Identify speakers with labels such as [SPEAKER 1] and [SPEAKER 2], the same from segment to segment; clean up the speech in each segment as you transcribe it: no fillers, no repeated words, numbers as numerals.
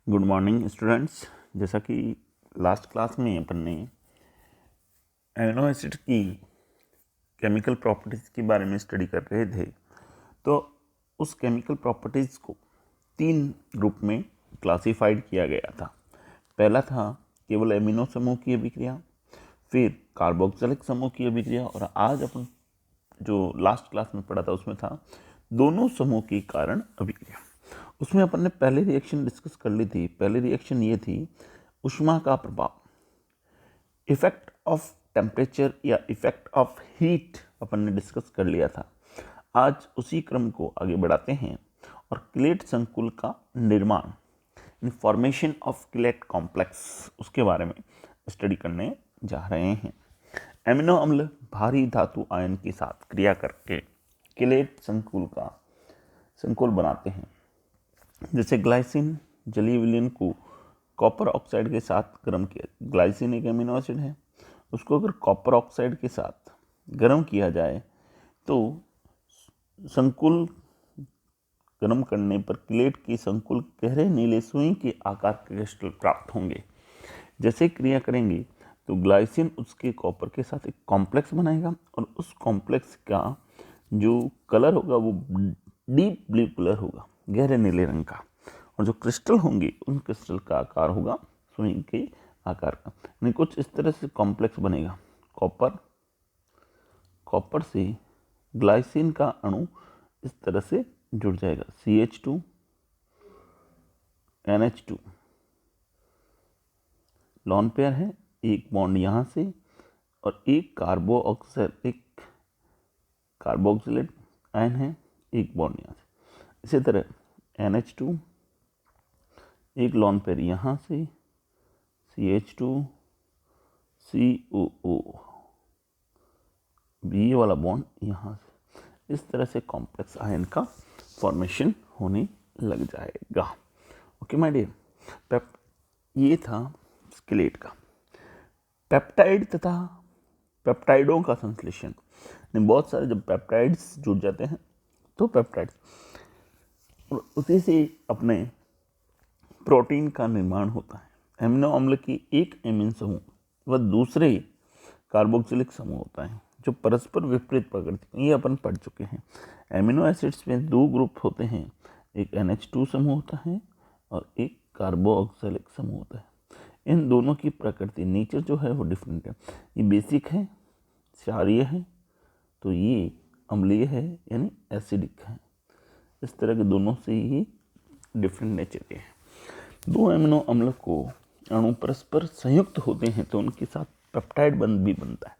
[SPEAKER 1] Good morning students. जैसा कि last class में अपन ने एमिनो एसिड की केमिकल प्रॉपर्टीज़ के बारे में स्टडी कर रहे थे, तो उस केमिकल प्रॉपर्टीज़ को 3 ग्रुप में क्लासिफाइड किया गया था। पहला था केवल एमिनो समूह की अभिक्रिया, फिर कार्बोक्सिलिक समूह की अभिक्रिया, और आज अपन जो लास्ट क्लास में पढ़ा था उसमें था दोनों समूह के कारण अभिक्रिया। उसमें अपन ने पहले रिएक्शन डिस्कस कर ली थी। पहली रिएक्शन ये थी ऊष्मा का प्रभाव, इफेक्ट ऑफ टेम्परेचर या इफेक्ट ऑफ हीट अपन ने डिस्कस कर लिया था। आज उसी क्रम को आगे बढ़ाते हैं और क्लेट संकुल का निर्माण, फॉर्मेशन ऑफ क्लेट कॉम्प्लेक्स, उसके बारे में स्टडी करने जा रहे हैं। एमिनो अम्ल भारी धातु आयन के साथ क्रिया करके क्लेट संकुल बनाते हैं। जैसे ग्लाइसिन जलीय विलयन को कॉपर ऑक्साइड के साथ गर्म किया, ग्लाइसिन एक एमिनो एसिड है, उसको अगर कॉपर ऑक्साइड के साथ गर्म किया जाए तो संकुल गर्म करने पर क्लेट की संकुल गहरे नीले सुई के आकार के क्रिस्टल प्राप्त होंगे। जैसे क्रिया करेंगे तो ग्लाइसिन उसके कॉपर के साथ एक कॉम्प्लेक्स बनाएगा और उस कॉम्प्लेक्स का जो कलर होगा वो डीप ब्लू कलर होगा, गहरे नीले रंग का, और जो क्रिस्टल होंगे उन क्रिस्टल का आकार होगा सुई के आकार का। यानी कुछ इस तरह से कॉम्प्लेक्स बनेगा। कॉपर से ग्लाइसिन का अणु इस तरह से जुड़ जाएगा, CH2 NH2 लॉन पेयर है, एक बॉन्ड यहाँ से और एक कार्बोक्सिलेट आयन है, एक बॉन्ड यहाँ से। इसी तरह NH2 एक लॉन पेयर यहाँ से, CH2 COO ये वाला बॉन्ड यहाँ से। इस तरह से कॉम्प्लेक्स आयन का फॉर्मेशन होने लग जाएगा। ओके माय डियर, ये था स्केलेट का। पेप्टाइड तथा पेप्टाइडों का संश्लेषण, बहुत सारे जब पेप्टाइड्स जुड़ जाते हैं तो पेप्टाइड्स, और उसी से अपने प्रोटीन का निर्माण होता है। एमिनो अम्ल की एक एमिन समूह व दूसरे कार्बोक्सिलिक समूह होता है जो परस्पर विपरीत प्रकृति, ये अपन पढ़ चुके हैं। एमिनो एसिड्स में 2 ग्रुप होते हैं, एक NH2 समूह होता है और एक कार्बोक्सिलिक समूह होता है। इन दोनों की प्रकृति, नेचर जो है वो डिफरेंट है। ये बेसिक है, क्षारीय है, तो ये अम्लीय है यानी एसिडिक है। इस तरह के दोनों से ही डिफरेंट नेचर के हैं। 2 एमिनो अम्ल को अणु परस्पर संयुक्त होते हैं तो उनके साथ पेप्टाइड बंध भी बनता है।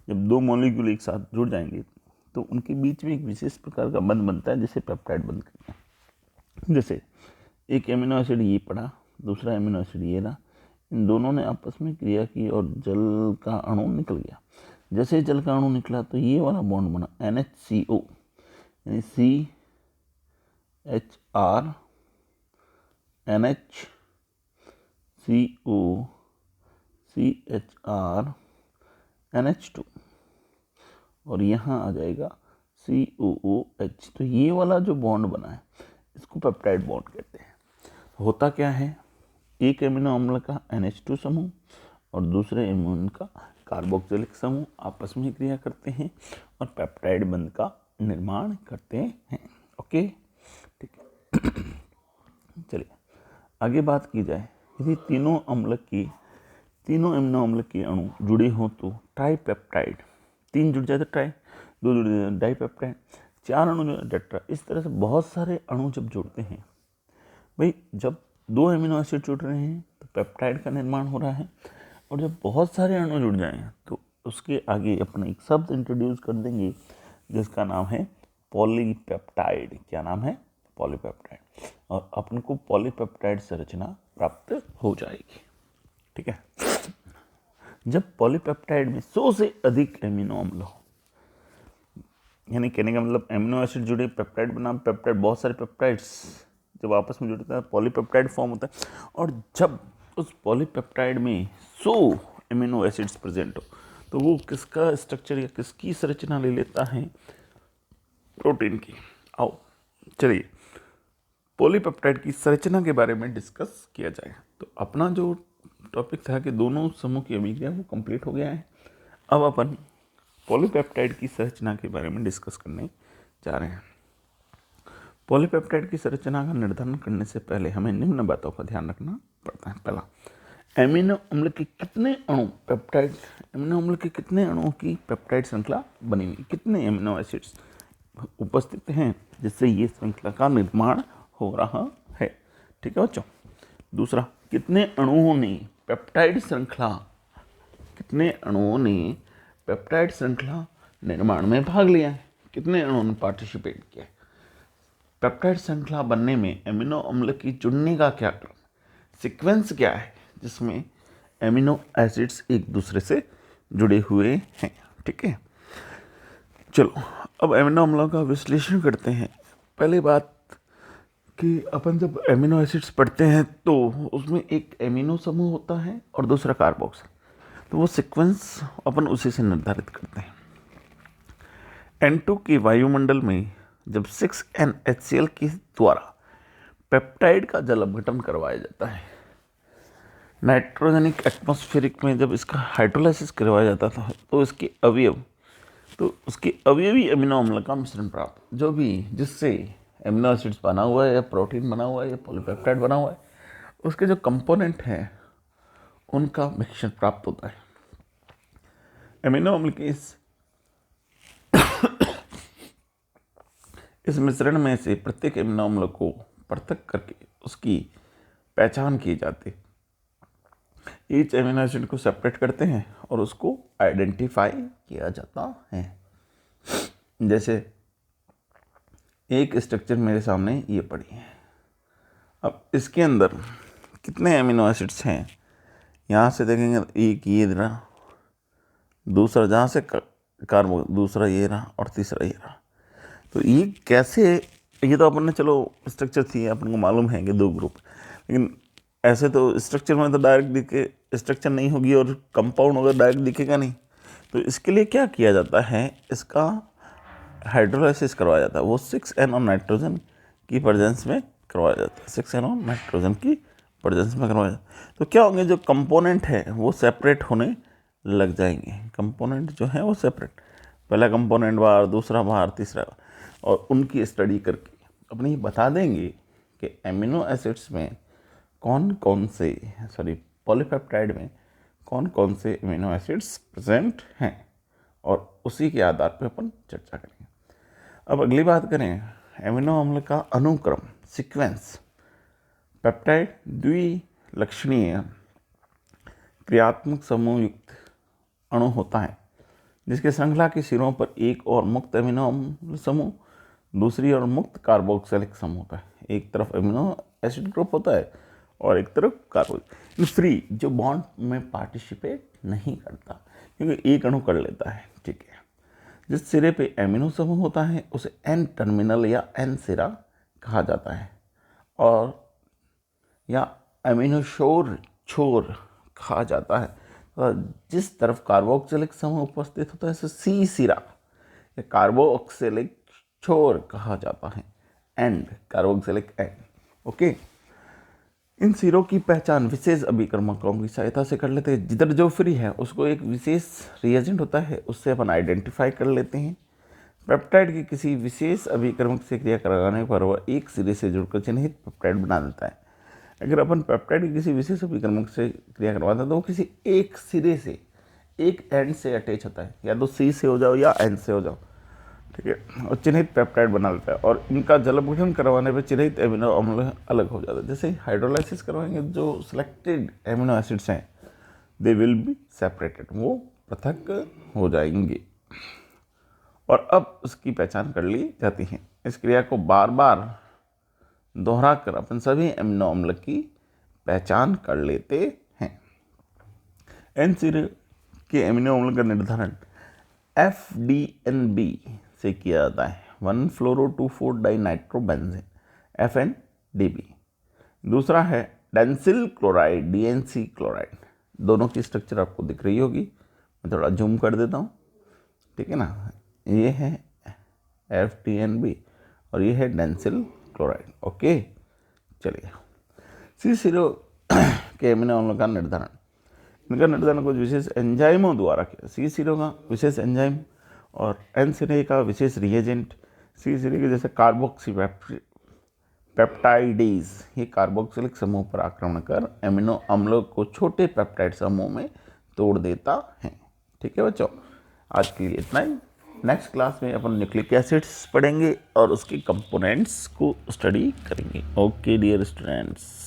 [SPEAKER 1] जब 2 मॉलिक्यूल एक साथ जुड़ जाएंगे तो उनके बीच में एक विशेष प्रकार का बंध बनता है जिसे पेप्टाइड बंध कहते हैं। जैसे एक एमिनो एसिड ये पड़ा, दूसरा एमिनो एसिड ये रहा, इन दोनों ने आपस में क्रिया की और जल का अणु निकल गया। जैसे जल का अणु निकला तो ये वाला बॉन्ड बना NHCO, यानी CHR NHCO CHR NH2, और यहाँ आ जाएगा COOH। तो ये वाला जो बॉन्ड बना है इसको पेप्टाइड बॉन्ड कहते हैं। होता क्या है, एक एमिनो अम्ल का NH2 समूह और दूसरे एमिनो का कार्बोक्सिलिक समूह आपस में क्रिया करते हैं और पेप्टाइड बंध का निर्माण करते हैं। ओके, ठीक है। चलिए आगे बात की जाए। यदि तीनों एमिनो अम्ल के अणु जुड़े हों तो ट्राइपेप्टाइड, 3 जुड़ जाए तो ट्राई, 2 जुड़ जाए तो डाइपेप्टाइड, 4 अणु टेट्रा। इस तरह से बहुत सारे अणु जब जुड़ते हैं, भाई जब 2 एमिनो एसिड जुड़ रहे हैं तो पेप्टाइड का निर्माण हो रहा है, और जब बहुत सारे अणु जुड़ जाएं तो उसके आगे अपना एक शब्द इंट्रोड्यूस कर देंगे जिसका नाम है पॉलीपेप्टाइड। क्या नाम है? पॉलीपेप्टाइड। और अपन को पॉलीपेप्टाइड संरचना प्राप्त हो जाएगी। ठीक है। जब पॉलीपेप्टाइड में 100 से अधिक एमिनो अम्ल हो, यानी कहने का मतलब एमिनो एसिड जुड़े, पेप्टाइड बना, पेप्टाइड, बहुत सारे पेप्टाइड्स जब आपस में जुड़ते हैं पॉलीपेप्टाइड फॉर्म होता है। और जब उस पॉलीपेप्टाइड में 100 एमिनो एसिड्स प्रेजेंट हो तो वो किसका स्ट्रक्चर या किसकी संरचना ले लेता है? प्रोटीन की। आओ चलिए पॉलीपेप्टाइड की संरचना के बारे में डिस्कस किया जाए। तो अपना जो टॉपिक था कि दोनों समूह की अभिक्रिया वो कंप्लीट हो गया है। अब अपन पॉलीपेप्टाइड की संरचना के बारे में डिस्कस करने जा रहे हैं। पॉलीपेप्टाइड की संरचना का निर्धारण करने से पहले हमें निम्न बातों का ध्यान रखना पड़ता है। पहला, एमिनो अम्ल के कितने अणु पेप्टाइड एमिनो अम्ल के कितने अणुओं की पेप्टाइड श्रृंखला बनी हुई, कितने एमिनो एसिड्स उपस्थित हैं जिससे ये श्रृंखला का निर्माण हो रहा है। ठीक है बच्चों। दूसरा, कितने अणुओं ने पेप्टाइड श्रृंखला निर्माण में भाग लिया है, कितने अणुओं ने पार्टिसिपेट किया है। पेप्टाइड श्रृंखला बनने में एमिनो अम्ल की जुड़ने का क्या क्रम, सीक्वेंस क्या है जिसमें एमिनो एसिड्स एक दूसरे से जुड़े हुए हैं। ठीक है, चलो अब एमिनो अम्लों का विश्लेषण करते हैं। पहली बात कि अपन जब एमिनो एसिड्स पढ़ते हैं तो उसमें एक एमिनो समूह होता है और दूसरा कार्बोक्सिल, तो वो सीक्वेंस अपन उसी से निर्धारित करते हैं। N2 के वायुमंडल में जब 6NHCl के द्वारा पेप्टाइड का जल अपघटन करवाया जाता है, नाइट्रोजनिक एटमॉस्फेरिक में जब इसका हाइड्रोलाइसिस करवाया जाता था, तो उसके अवयवी अमीनो अम्ल का मिश्रण प्राप्त, जो भी जिससे एमिनो एसिड्स बना हुआ है या प्रोटीन बना हुआ है या पॉलीपेप्टाइड बना हुआ है, उसके जो कंपोनेंट हैं उनका मिश्रण प्राप्त होता है। एमिनो अम्ल के इस मिश्रण में से प्रत्येक एमिनो अम्ल को पृथक करके उसकी पहचान की जाती है। ईच एमिनो एसिड को सेपरेट करते हैं और उसको आइडेंटिफाई किया जाता है। जैसे एक स्ट्रक्चर मेरे सामने ये पड़ी है, अब इसके अंदर कितने एमिनो एसिड्स हैं, यहाँ से देखेंगे एक ये रहा, दूसरा जहाँ से कार्बो, दूसरा ये रहा और तीसरा ये रहा। तो ये कैसे, ये तो अपन ने चलो स्ट्रक्चर थी, अपन को मालूम है कि दो ग्रुप, लेकिन ऐसे तो स्ट्रक्चर में तो डायरेक्ट दिखे स्ट्रक्चर नहीं होगी और कंपाउंड होगा डायरेक्ट दिखेगा नहीं। तो इसके लिए क्या किया जाता है, इसका हाइड्रोलाइसिस करवाया जाता है। वो 6N और नाइट्रोजन की प्रेजेंस में करवाया जाता है, 6N और नाइट्रोजन की प्रेजेंस में करवाया जाता है। तो क्या होंगे, जो कंपोनेंट है वो सेपरेट होने लग जाएंगे। कंपोनेंट जो है वो सेपरेट, पहला कंपोनेंट बाहर, दूसरा बाहर, तीसरा बाहर, और उनकी स्टडी करके अपनी बता देंगे कि एमिनो एसिड्स में पॉलीपेप्टाइड में कौन कौन से एमिनो एसिड्स प्रेजेंट हैं, और उसी के आधार पर अपन चर्चा करेंगे। अब अगली बात करें, एमिनो अम्ल का अनुक्रम, सीक्वेंस। पेप्टाइड द्विलक्षणीय क्रियात्मक समूह युक्त अणु होता है जिसके श्रृंखला के सिरों पर एक और मुक्त एमिनो अम्ल समूह, दूसरी ओर मुक्त कार्बोक्सिलिक समूह होता है। एक तरफ एमिनो एसिड ग्रुप होता है और एक तरफ कार्बोक्सिल फ्री, जो बॉन्ड में पार्टिसिपेट नहीं करता क्योंकि एक अणु कर लेता है। ठीक है, जिस सिरे पे एमिनो समूह होता है उसे एन टर्मिनल या एन सिरा कहा जाता है, और या एमिनो छोर कहा जाता है। तो जिस तरफ कार्बोक्सिलिक समूह उपस्थित होता है उसे सी सिरा या कार्बोक्सिलिक छोर कहा जाता है, एंड, कार्बोक्सिलिक एंड। ओके, इन सिरों की पहचान विशेष अभिक्रमकों की सहायता से कर लेते हैं। जिधर जो फ्री है उसको एक विशेष रिएजेंट होता है, उससे अपन आइडेंटिफाई कर लेते हैं। पेप्टाइड की किसी विशेष अभिक्रमक से क्रिया कराने पर वह एक सिरे से जुड़कर चिन्हित पेप्टाइड बना देता है। अगर अपन पेप्टाइड की किसी विशेष अभिक्रमक से क्रिया करवाते हैं तो वो किसी एक सिरे से, एक एंड से अटैच होता है, या तो सी से हो जाओ या एन से हो जाओ। ठीक है, और चिन्हित पेप्टाइड बना देता है, और इनका जल अपघटन करवाने पर चिन्हित एमिनो अम्ल अलग हो जाता है। जैसे हाइड्रोलाइसिस करवाएंगे, जो सिलेक्टेड एमिनो एसिड्स हैं दे विल बी सेपरेटेड, वो पृथक हो जाएंगे, और अब उसकी पहचान कर ली जाती है। इस क्रिया को बार बार दोहरा कर अपन सभी एमिनो अम्ल की पहचान कर लेते हैं। एन सिरे के एमिनो अम्ल का निर्धारण FDNB से किया जाता है, 1-fluoro-2,4-डाइनाइट्रोबेंजीन, FNDB। दूसरा है डेंसिल क्लोराइड, DNC क्लोराइड। दोनों की स्ट्रक्चर आपको दिख रही होगी, मैं थोड़ा जूम कर देता हूँ। ठीक है ना, ये है FDNB और ये है डेंसिल क्लोराइड। ओके, चलिए, C0 के अमीनो अम्लों का निर्धारण, इनका निर्धारण कुछ विशेष एंजाइमों द्वारा किया। C0 का विशेष एंजाइम और N3 का विशेष रिएजेंट। C3 के जैसे कार्बोक्सी पेप्टाइडेज, ये कार्बोक्सिलिक समूह पर आक्रमण कर एमिनो अम्लों को छोटे पेप्टाइड समूह में तोड़ देता है। ठीक है बच्चों, आज के लिए इतना ही। नेक्स्ट क्लास में अपन न्यूक्लिक एसिड्स पढ़ेंगे और उसके कंपोनेंट्स को स्टडी करेंगे। Okay dear students.